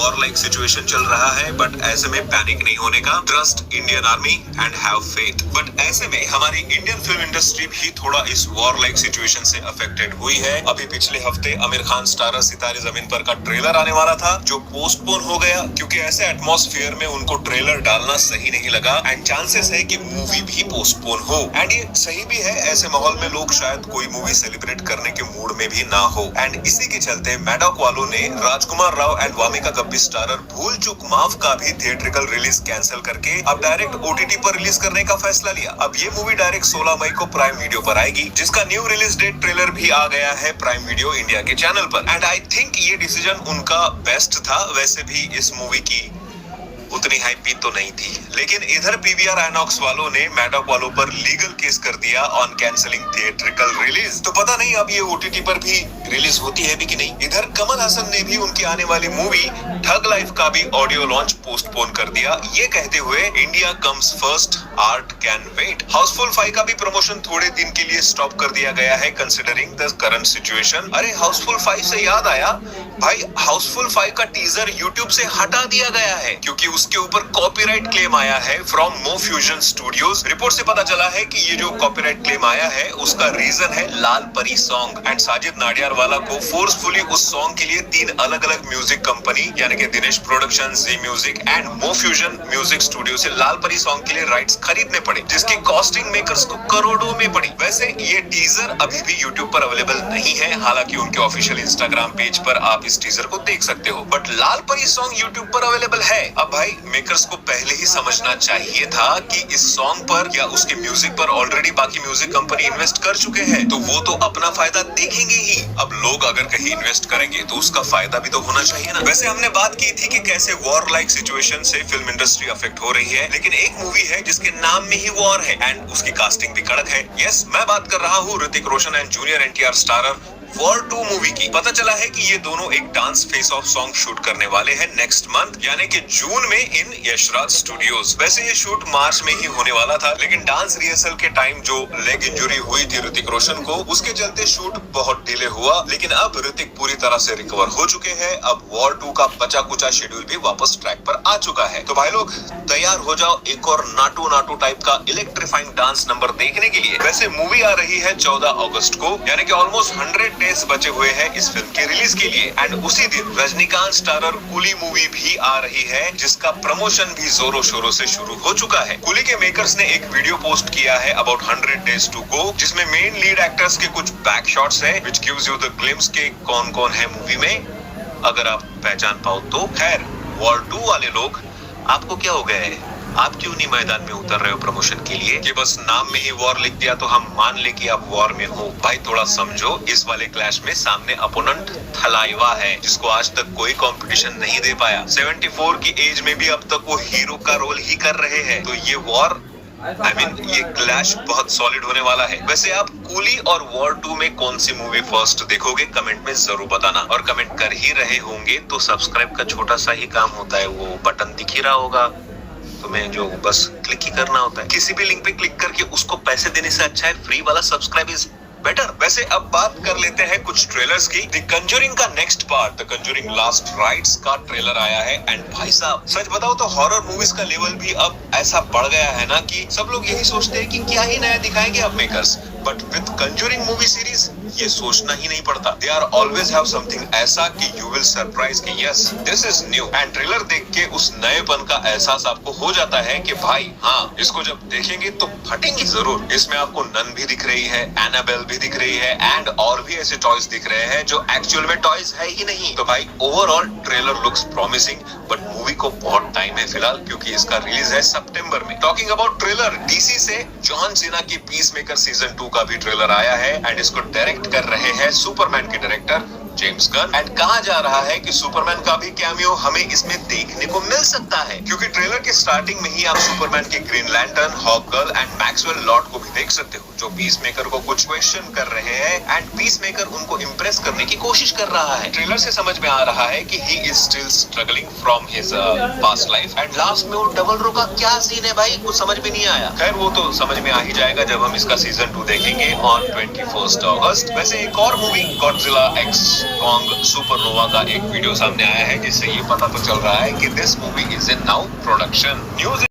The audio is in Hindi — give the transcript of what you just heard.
वॉर लाइक सिचुएशन चल रहा है, बट ऐसे में पैनिक नहीं होने का। Trust Indian army and have faith. But ऐसे में हमारी इंडियन फिल्म इंडस्ट्री भी थोड़ा इस वॉर लाइक सिचुएशन से अफेक्टेड हुई है। अभी पिछले हफ्ते आमिर खान स्टारर सितारे जमीन पर का ट्रेलर आने वाला था, जो पोस्टपोन हो गया क्योंकि ऐसे एटमॉस्फेयर में उनको ट्रेलर डालना सही नहीं लगा एंड चांसेस है कि मूवी भी पोस्टपोन हो। एंड ये सही भी है, ऐसे माहौल में लोग शायद कोई मूवी सेलिब्रेट करने के मूड में भी ना हो। एंड इसी के चलते मैडॉक वालों ने राजकुमार राव एंड वामिका गब्बी स्टारर भूल चूक माफ का भी थिएट्रिकल रिलीज कैंसिल करके अब डायरेक्ट ओटीटी पर रिलीज करने का फैसला लिया। अब ये मूवी डायरेक्ट 16 मई को प्राइम वीडियो पर आएगी, जिसका न्यू रिलीज डेट ट्रेलर भी आ गया है प्राइम वीडियो इंडिया के चैनल पर। एंड आई थिंक ये डिसीजन उनका बेस्ट था। वैसे भी इस मूवी की उतनी हाइप भी तो नहीं थी, लेकिन इधर पीवीआर आइनॉक्स वालों ने मैडॉक वालों पर लीगल केस कर दिया ऑन कैंसिलिंग थिएट्रिकल रिलीज। तो पता नहीं अब ये ओटीटी पर भी रिलीज होती है भी कि नहीं। इधर कमल हसन ने भी उनकी आने वाली मूवी ठग लाइफ का भी ऑडियो लॉन्च पोस्टपोन कर दिया, ये कहते हुए India comes first, art can wait. Housefull 5 का भी प्रमोशन थोड़े दिन के लिए स्टॉप कर दिया गया है कंसिडरिंग द करंट सिचुएशन। अरे हाउसफुल 5 से याद आया भाई, हाउसफुल 5 का टीजर यूट्यूब से हटा दिया गया है क्योंकि उसके ऊपर कॉपीराइट क्लेम आया है फ्रॉम मो फ्यूजन स्टूडियोज। रिपोर्ट से पता चला है कि ये जो कॉपीराइट क्लेम आया है उसका रीजन है लाल परी सॉन्ग। एंड साजिद नाडियार वाला को फोर्सफुली उस सॉन्ग के लिए 3 अलग अलग म्यूजिक कंपनी यानी कि Dinesh production, Zee music and मो फ्यूजन म्यूजिक स्टूडियो से लाल परी सॉन्ग के लिए राइट्स खरीदने पड़े, जिसकी कॉस्टिंग मेकर्स को करोड़ों में पड़ी। वैसे ये टीजर अभी भी यूट्यूब पर अवेलेबल नहीं है, हालांकि उनके ऑफिशियल इंस्टाग्राम पेज पर आप इस टीजर को देख सकते हो, बट लाल परी सॉन्ग यूट्यूब पर अवेलेबल है। अब भाई मेकर्स को पहले ही समझना चाहिए था कि इस सॉन्ग पर या उसके म्यूजिक पर ऑलरेडी बाकी म्यूजिक कंपनी इन्वेस्ट कर चुके हैं, तो वो तो अपना फायदा देखेंगे ही। अब लोग अगर कहीं इन्वेस्ट करेंगे तो उसका फायदा भी तो होना चाहिए ना। वैसे हमने बात की थी कि कैसे वॉर लाइक सिचुएशन से फिल्म इंडस्ट्री अफेक्ट हो रही है, लेकिन एक मूवी है जिसके नाम में ही वॉर है एंड उसकी कास्टिंग भी कड़क है। यस, मैं बात कर रहा हूँ Hrithik Roshan and junior NTR starrer war 2 movie की। पता चला है कि ये दोनों एक dance face off song shoot करने वाले हैं नेक्स्ट मंथ यानी कि जून में इन यशराज स्टूडियोज। वैसे ये शूट मार्च में ही होने वाला था, लेकिन डांस रिहर्सल के टाइम जो लेग इंजरी हुई थी ऋतिक रोशन को, उसके चलते शूट बहुत डिले हुआ। लेकिन अब ऋतिक पूरी तरह से रिकवर हो चुके हैं। अब वॉर 2 का बचा कुचा शेड्यूल भी वापस ट्रैक पर आ चुका है। तो भाई लोग तैयार हो जाओ एक और नाटू नाटू टाइप का इलेक्ट्रीफाइंग डांस नंबर देखने के लिए। वैसे मूवी आ रही है 14 अगस्त को, यानी कि ऑलमोस्ट 100 डेज बचे हुए हैं इस फिल्म के रिलीज के लिए। एंड उसी दिन रजनीकांत स्टारर कुली मूवी भी आ रही है, जिसका प्रमोशन भी जोरों शोरों से शुरू हो चुका है। कुली के मेकर्स ने एक वीडियो पोस्ट किया है अबाउट 100 डेज टू गो, जिसमें मेन लीड एक्टर्स के कुछ बैक शॉट्स है which gives you the glimpse के कौन कौन है मूवी में, अगर आप पहचान पाओ तो। खैर, वॉर 2 वाले लोग आपको क्या हो गया है, आप क्यों नहीं मैदान में उतर रहे हो प्रमोशन के लिए कि बस नाम में ही वॉर लिख दिया तो हम मान ले कि आप वॉर में हो। भाई थोड़ा समझो, इस वाले क्लैश में सामने अपोनेंट थलाइवा है, जिसको आज तक कोई कंपटीशन नहीं दे पाया। 74 की एज में भी अब तक वो हीरो का रोल ही कर रहे हैं। तो ये वॉर ये क्लैश बहुत सॉलिड होने वाला है। वैसे आप कूली और वॉर 2 में कौन सी मूवी फर्स्ट देखोगे कमेंट में जरूर बताना, और कमेंट कर ही रहे होंगे तो सब्सक्राइब का छोटा सा ही काम होता है, वो बटन दिख ही रहा होगा तुम्हें, जो बस क्लिक ही करना होता है। किसी भी लिंक पे क्लिक करके उसको पैसे देने से अच्छा है फ्री वाला सब्सक्राइब इज बेटर। वैसे अब बात कर लेते हैं कुछ ट्रेलर्स की। द कंजरिंग का next part, the Conjuring last rites का ट्रेलर आया है। एंड भाई साहब सच बताओ तो हॉरर मूवीज का लेवल भी अब ऐसा बढ़ गया है ना कि सब लोग यही सोचते हैं कि क्या ही नया दिखाएंगे अब makers, but with Conjuring movie series ये सोचना ही नहीं पड़ता। They are always have something ऐसा कि यू विल सरप्राइज कि yes this is new. And trailer देख के उस नएपन का एहसास आपको हो जाता है कि भाई हाँ, इसको जब देखेंगे तो फटेंगे जरूर। इसमें आपको नन भी दिख रही है, एनाबेल भी दिख रही है एंड और भी ऐसे टॉयज दिख रहे हैं जो एक्चुअल में टॉयज है ही नहीं। तो भाई overall trailer looks promising, but movie को बहुत टाइम है फिलहाल क्योंकि इसका रिलीज है सितंबर में। टॉकिंग अबाउट ट्रेलर, डीसी से जॉन सीना की पीसमेकर सीजन 2 का भी ट्रेलर आया है एंड इसको डायरेक्ट कर रहे हैं सुपरमैन के डायरेक्टर जेम्स गन। एंड कहा जा रहा है कि सुपरमैन का भी कैमियो हमें इसमें देखने को मिल सकता है, क्योंकि ट्रेलर के स्टार्टिंग में ही आप सुपरमैन के Green Lantern, Hawkgirl and Maxwell Lord को भी देख सकते हो, जो पीसमेकर को कुछ क्वेश्चन कर रहे हैं एंड पीसमेकर उनको इम्प्रेस करने की कोशिश कर रहा है। ट्रेलर से समझ में आ रहा है कि he is still struggling from his past life. And last में वो डबल रो का क्या सीन है भाई, कुछ समझ में नहीं आया। खैर वो तो समझ में आ ही जाएगा जब हम इसका सीजन 2 देखेंगे ऑन 21 अगस्त। वैसे एक और movie Godzilla x Kong supernova का एक वीडियो सामने आया है, जिससे ये पता तो चल रहा है कि this movie is in now production. News